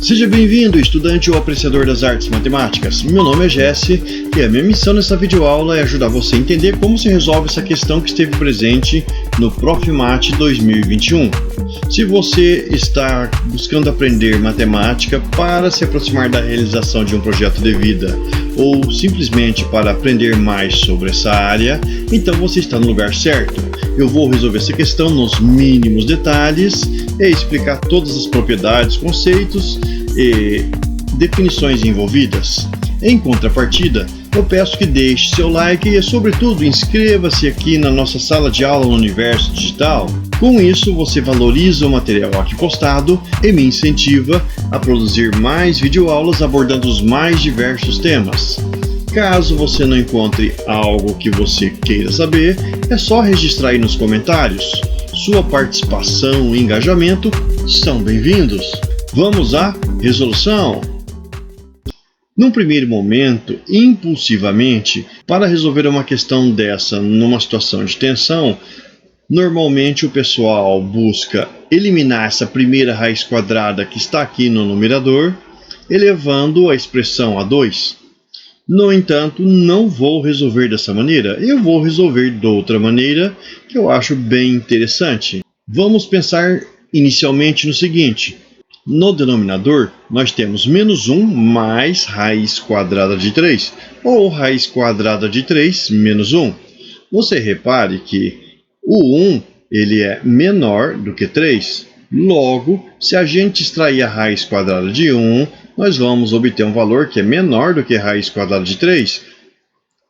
Seja bem-vindo, estudante ou apreciador das artes matemáticas. Meu nome é Jesse e a minha missão nessa videoaula é ajudar você a entender como se resolve essa questão que esteve presente no ProfMat 2021. Se você está buscando aprender matemática para se aproximar da realização de um projeto de vida ou simplesmente para aprender mais sobre essa área, então você está no lugar certo. Eu vou resolver essa questão nos mínimos detalhes e explicar todas as propriedades, conceitos e definições envolvidas. Em contrapartida, eu peço que deixe seu like e, sobretudo, inscreva-se aqui na nossa sala de aula no Universo Digital. Com isso, você valoriza o material aqui postado e me incentiva a produzir mais videoaulas abordando os mais diversos temas. Caso você não encontre algo que você queira saber, é só registrar aí nos comentários. Sua participação e engajamento são bem-vindos. Vamos à resolução? Num primeiro momento, impulsivamente, para resolver uma questão dessa numa situação de tensão, normalmente o pessoal busca eliminar essa primeira raiz quadrada que está aqui no numerador, elevando a expressão a 2. No entanto, não vou resolver dessa maneira, eu vou resolver de outra maneira que eu acho bem interessante. Vamos pensar inicialmente no seguinte: no denominador, nós temos menos 1 mais raiz quadrada de 3, ou raiz quadrada de 3 menos 1. Você repare que o 1 ele é menor do que 3. Logo, se a gente extrair a raiz quadrada de 1, nós vamos obter um valor que é menor do que a raiz quadrada de 3.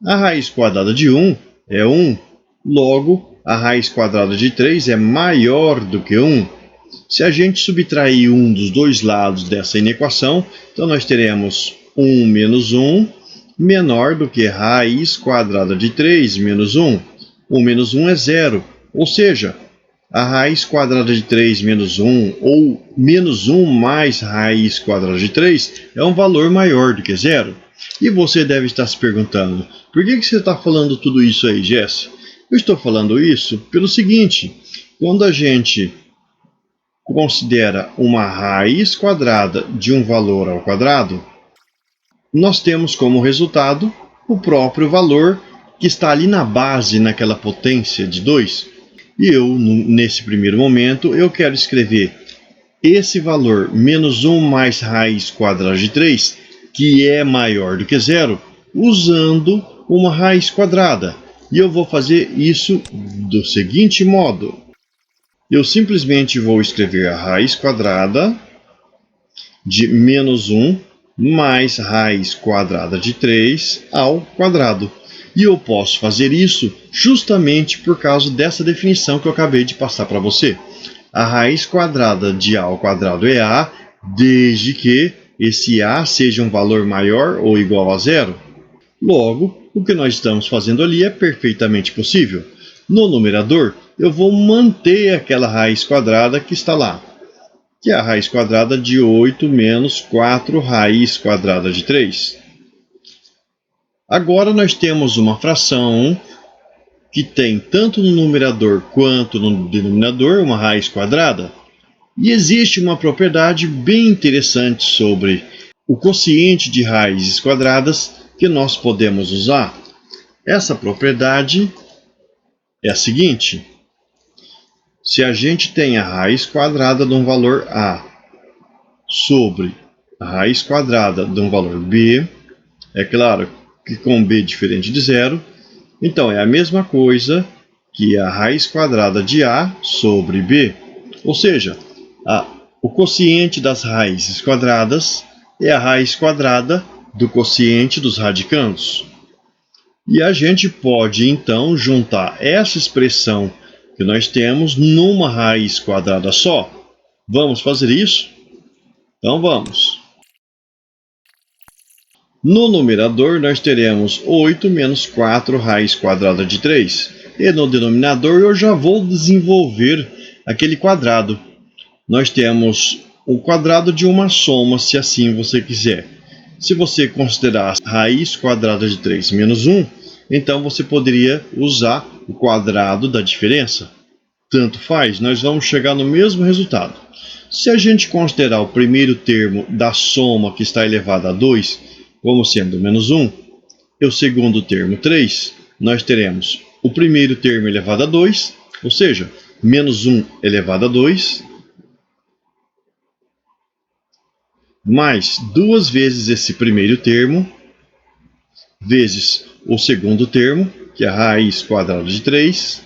A raiz quadrada de 1 é 1. Logo, a raiz quadrada de 3 é maior do que 1. Se a gente subtrair um dos dois lados dessa inequação, então nós teremos 1 menos 1 menor do que raiz quadrada de 3 menos 1. 1 menos 1 é 0, ou seja, a raiz quadrada de 3 menos 1 ou menos 1 mais raiz quadrada de 3 é um valor maior do que 0. E você deve estar se perguntando, por que você está falando tudo isso aí, Jesse? Eu estou falando isso pelo seguinte: quando a gente considera uma raiz quadrada de um valor ao quadrado, nós temos como resultado o próprio valor que está ali na base, naquela potência de 2. E eu, nesse primeiro momento, eu quero escrever esse valor menos 1 mais raiz quadrada de 3, que é maior do que 0, usando uma raiz quadrada. E eu vou fazer isso do seguinte modo: eu simplesmente vou escrever a raiz quadrada de menos 1 mais raiz quadrada de 3 ao quadrado. E eu posso fazer isso justamente por causa dessa definição que eu acabei de passar para você. A raiz quadrada de a ao quadrado é a, desde que esse a seja um valor maior ou igual a 0. Logo, o que nós estamos fazendo ali é perfeitamente possível. No numerador, eu vou manter aquela raiz quadrada que está lá, que é a raiz quadrada de 8 menos 4 raiz quadrada de 3. Agora nós temos uma fração que tem tanto no numerador quanto no denominador uma raiz quadrada. E existe uma propriedade bem interessante sobre o quociente de raízes quadradas que nós podemos usar. Essa propriedade é a seguinte: se a gente tem a raiz quadrada de um valor a sobre a raiz quadrada de um valor b, é claro que com b diferente de 0, então é a mesma coisa que a raiz quadrada de a sobre b. Ou seja, o quociente das raízes quadradas é a raiz quadrada do quociente dos radicandos. E a gente pode então juntar essa expressão que nós temos numa raiz quadrada só. Vamos fazer isso? Então vamos. No numerador, nós teremos 8 menos 4 raiz quadrada de 3. E no denominador, eu já vou desenvolver aquele quadrado. Nós temos o quadrado de uma soma, se assim você quiser. Se você considerar raiz quadrada de 3 menos 1, então você poderia usar o quadrado da diferença. Tanto faz, nós vamos chegar no mesmo resultado. Se a gente considerar o primeiro termo da soma que está elevada a 2 como sendo menos 1, e o segundo termo 3, nós teremos o primeiro termo elevado a 2, ou seja, menos 1 elevado a 2, mais 2 vezes esse primeiro termo, vezes o segundo termo, que é a raiz quadrada de 3,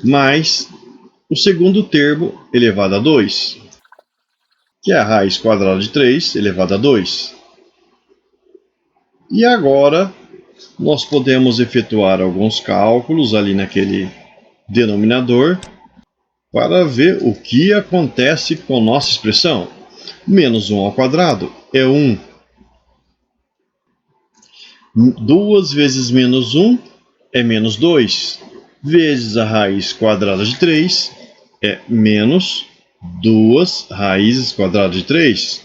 mais o segundo termo elevado a 2, que é a raiz quadrada de 3 elevado a 2. E agora nós podemos efetuar alguns cálculos ali naquele denominador para ver o que acontece com nossa expressão. Menos 1 ao quadrado é 1. 2 vezes menos 1 é menos 2. Vezes a raiz quadrada de 3 é menos 2 raízes quadradas de 3.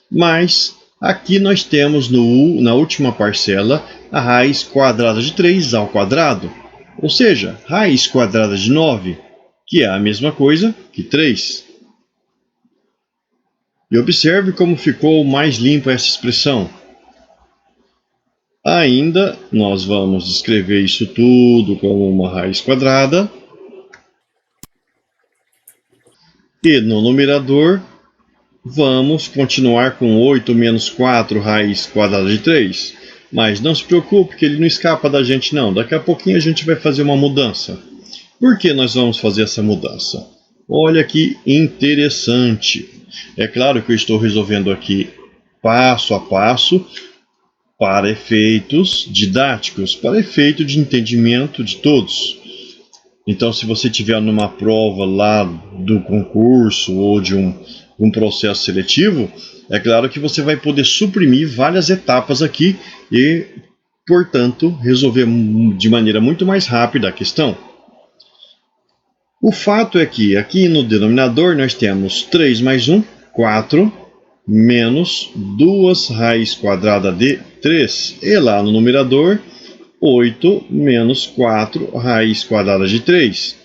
Mais, aqui nós temos na última parcela a raiz quadrada de 3 ao quadrado. Ou seja, raiz quadrada de 9, que é a mesma coisa que 3. E observe como ficou mais limpa essa expressão. Ainda, nós vamos escrever isso tudo como uma raiz quadrada. E no numerador, vamos continuar com 8 menos 4 raiz quadrada de 3. Mas não se preocupe que ele não escapa da gente não. Daqui a pouquinho a gente vai fazer uma mudança. Por que nós vamos fazer essa mudança? Olha que interessante. É claro que eu estou resolvendo aqui passo a passo para efeitos didáticos, para efeito de entendimento de todos. Então, se você tiver numa prova lá do concurso ou de um processo seletivo, é claro que você vai poder suprimir várias etapas aqui e, portanto, resolver de maneira muito mais rápida a questão. O fato é que aqui no denominador nós temos 3 mais 1, 4, menos 2 raiz quadrada de 3. E lá no numerador, 8 menos 4 raiz quadrada de 3.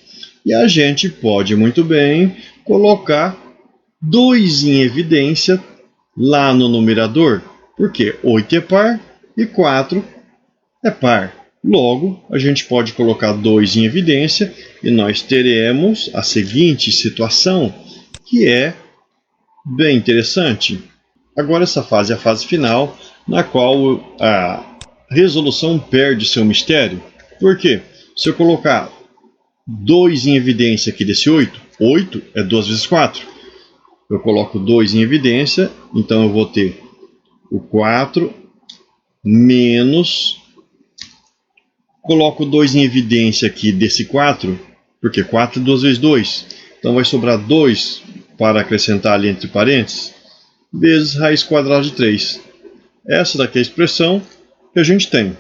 E a gente pode muito bem colocar 2 em evidência lá no numerador, porque 8 é par e 4 é par. Logo, a gente pode colocar 2 em evidência e nós teremos a seguinte situação, que é bem interessante. Agora essa fase é a fase final, na qual a resolução perde seu mistério. Por quê? Se eu colocar 2 em evidência aqui desse 8, 8 é 2 vezes 4. Eu coloco 2 em evidência, então eu vou ter o 4 menos... Coloco 2 em evidência aqui desse 4, porque 4 é 2 vezes 2. Então vai sobrar 2 para acrescentar ali entre parênteses, vezes raiz quadrada de 3. Essa daqui é a expressão que a gente tem.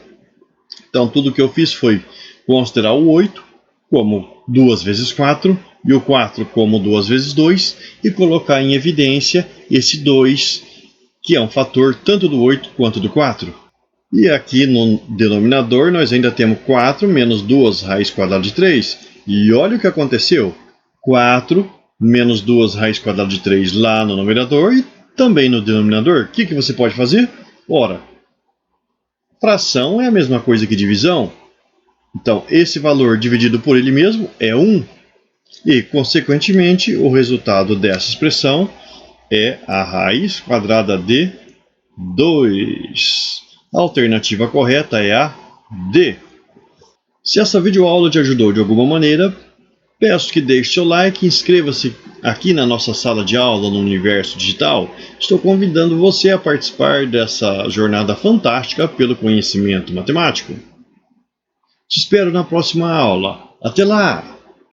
Então tudo que eu fiz foi considerar o 8 como 2 vezes 4 e o 4 como 2 vezes 2 e colocar em evidência esse 2, que é um fator tanto do 8 quanto do 4. E aqui no denominador nós ainda temos 4 menos 2 raiz quadrada de 3. E olha o que aconteceu. 4 menos 2 raiz quadrada de 3 lá no numerador e também no denominador. O que você pode fazer? Ora, fração é a mesma coisa que divisão. Então, esse valor dividido por ele mesmo é 1. E, consequentemente, o resultado dessa expressão é a raiz quadrada de 2. A alternativa correta é a D. Se essa videoaula te ajudou de alguma maneira, peço que deixe seu like e inscreva-se aqui na nossa sala de aula no Universo Digital. Estou convidando você a participar dessa jornada fantástica pelo conhecimento matemático. Te espero na próxima aula. Até lá!